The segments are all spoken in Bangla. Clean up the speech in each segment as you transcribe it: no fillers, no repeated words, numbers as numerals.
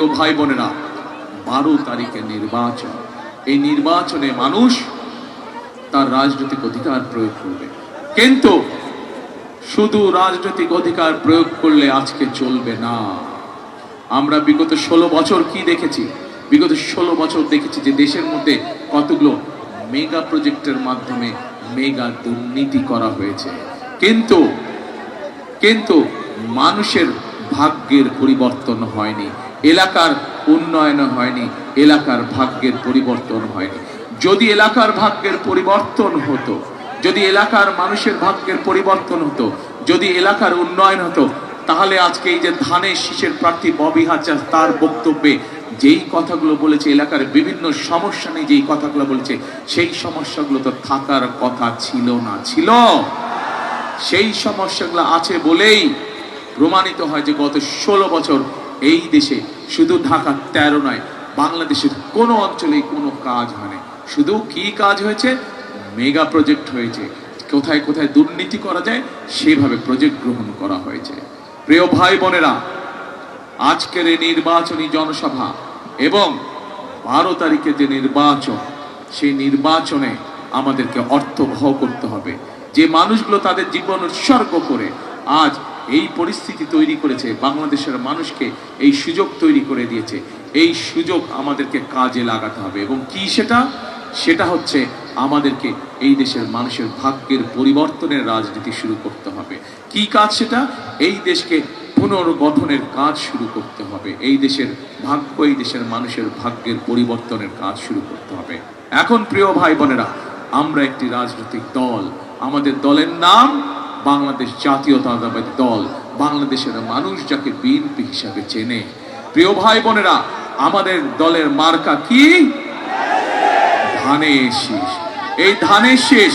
প্রিয় ভাই বোনেরা, 12 তারিখে নির্বাচন। এই নির্বাচনে মানুষ তার রাজনৈতিক অধিকার প্রয়োগ করবে, কিন্তু শুধু রাজনৈতিক অধিকার প্রয়োগ করলে আজকে চলবে না। আমরা বিগত 16 বছর কি দেখেছি? বিগত 16 বছর দেখেছি যে দেশের মধ্যে কতগুলো মেগা প্রজেক্টের মাধ্যমে মেগা দুর্নীতি করা হয়েছে, কিন্তু কিন্তু মানুষের ভাগ্যের পরিবর্তন হয়নি, এলাকার উন্নয়ন হয়নি, এলাকার ভাগ্যের পরিবর্তন হয়নি। যদি এলাকার ভাগ্যের পরিবর্তন হতো, যদি এলাকার মানুষের ভাগ্যের পরিবর্তন হতো, যদি এলাকার উন্নয়ন হতো, তাহলে আজকে এই যে ধানের শীষের প্রার্থী ববি হাজরা তার বক্তব্যে যেই কথাগুলো বলেছে, এলাকার বিভিন্ন সমস্যা নিয়ে যেই কথাগুলো বলেছে, সেই সমস্যাগুলো তো থাকার কথা ছিল না। ছিল, সেই সমস্যাগুলো আছে বলেই প্রমাণিত হয় যে গত 16 বছর এই দেশে শুধু ঢাকা 13 নয়, বাংলাদেশের কোনো অঞ্চলেই কোনো কাজ হয়নি। শুধু কি কাজ হয়েছে? মেগা প্রজেক্ট হয়েছে। কোথায় কোথায় দুর্নীতি করা যায় সেভাবে প্রজেক্ট গ্রহণ করা হয়েছে। প্রিয় ভাই বোনেরা, আজকের এই নির্বাচনী জনসভা এবং 12 তারিখে যে নির্বাচন, সেই নির্বাচনে আমাদেরকে অর্থবহ করতে হবে। যে মানুষগুলো তাদের জীবন উৎসর্গ করে আজ এই পরিস্থিতি তৈরি করেছে, বাংলাদেশের মানুষকে এই সুযোগ তৈরি করে দিয়েছে, এই সুযোগ আমাদেরকে কাজে লাগাতে হবে। এবং কি সেটা? সেটা হচ্ছে আমাদেরকে এই দেশের মানুষের ভাগ্যের পরিবর্তনের রাজনীতি শুরু করতে হবে। কি কাজ সেটা? এই দেশকে পুনর্গঠনের কাজ শুরু করতে হবে। এই দেশের ভাগ্য, এই দেশের মানুষের ভাগ্যের পরিবর্তনের কাজ শুরু করতে হবে। এখন প্রিয় ভাই বোনেরা, আমরা একটি রাজনৈতিক দল, আমাদের দলের নাম বাংলাদেশ জাতীয়তাবাদী দল। বাংলাদেশের মানুষ যাকে বিএনপি হিসাবে চেনে। প্রিয় ভাই বোনেরা, আমাদের দলের মার্কা কি? ধানের শীষ। এই ধানের শীষ,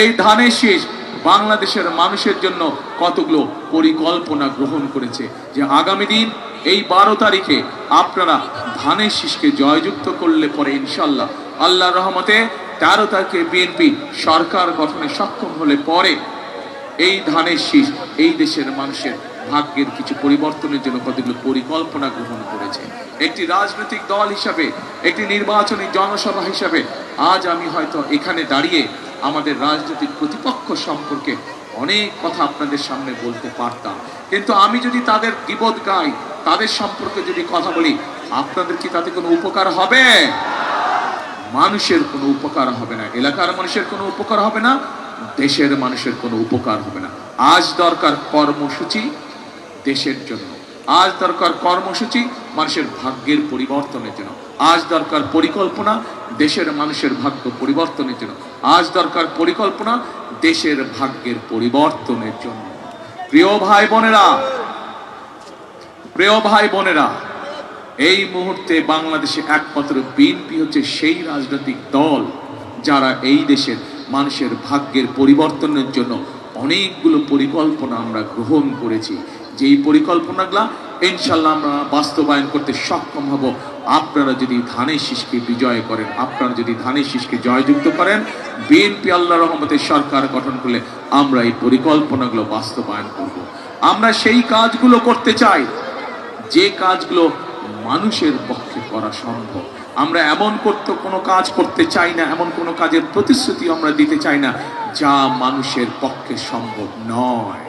এই ধানের শীষ বাংলাদেশের মানুষের জন্য কতগুলো পরিকল্পনা গ্রহণ করেছে যে আগামী দিন এই 12 তারিখে আপনারা ধানের শীষকে জয়যুক্ত করলে পরে ইনশাল্লাহ আল্লাহর রহমতে 13 তারিখে বিএনপি সরকার গঠনে সক্ষম হলে পরে এই ধানের শীষ এই দেশের মানুষের ভাগ্যের কিছু পরিবর্তনের জন্য কতগুলো পরিকল্পনা গ্রহণ করেছে। একটি রাজনৈতিক দল হিসাবে, একটি নির্বাচনী জনসভা হিসাবে আজ আমি হয়তো এখানে দাঁড়িয়ে আমাদের রাজনৈতিক প্রতিপক্ষ সম্পর্কে অনেক কথা আপনাদের সামনে বলতে পারতাম, কিন্তু আমি যদি তাদের গীবত গাই, তাদের সম্পর্কে যদি কথা বলি, আপনাদের কি তাতে কোনো উপকার হবে? মানুষের কোনো উপকার হবে না, এলাকার মানুষের কোনো উপকার হবে না, দেশের মানুষের কোনো উপকার হবে না। আজ দরকার কর্মসূচি দেশের জন্য, আজ দরকার কর্মসূচি মানুষের ভাগ্যের পরিবর্তনের জন্য, আজ দরকার পরিকল্পনা দেশের মানুষের ভাগ্য পরিবর্তনের জন্য, আজ দরকার পরিকল্পনা দেশের ভাগ্যের পরিবর্তনের জন্য। প্রিয় ভাই বোনেরা, প্রিয় ভাই বোনেরা, এই মুহূর্তে বাংলাদেশে একমাত্র বিএনপি হচ্ছে সেই রাজনৈতিক দল যারা এই দেশের মানুষের ভাগ্যের পরিবর্তনের জন্য অনেকগুলো পরিকল্পনা আমরা গ্রহণ করেছি। যেই পরিকল্পনাগুলো ইনশাল্লাহ আমরা বাস্তবায়ন করতে সক্ষম হব আপনারা যদি ধানের শীষকে বিজয় করেন, আপনারা যদি ধানের শীষকে জয়যুক্ত করেন, বিএনপি আল্লাহর রহমতে সরকার গঠন করলে আমরা এই পরিকল্পনাগুলো বাস্তবায়ন করব। আমরা সেই কাজগুলো করতে চাই যে কাজগুলো মানুষের পক্ষে করা সম্ভব। আমরা এমন কোনো কাজ করতে চাই না, এমন কোনো কাজের প্রতিশ্রুতি আমরা দিতে চাই না যা মানুষের পক্ষে সম্ভব নয়।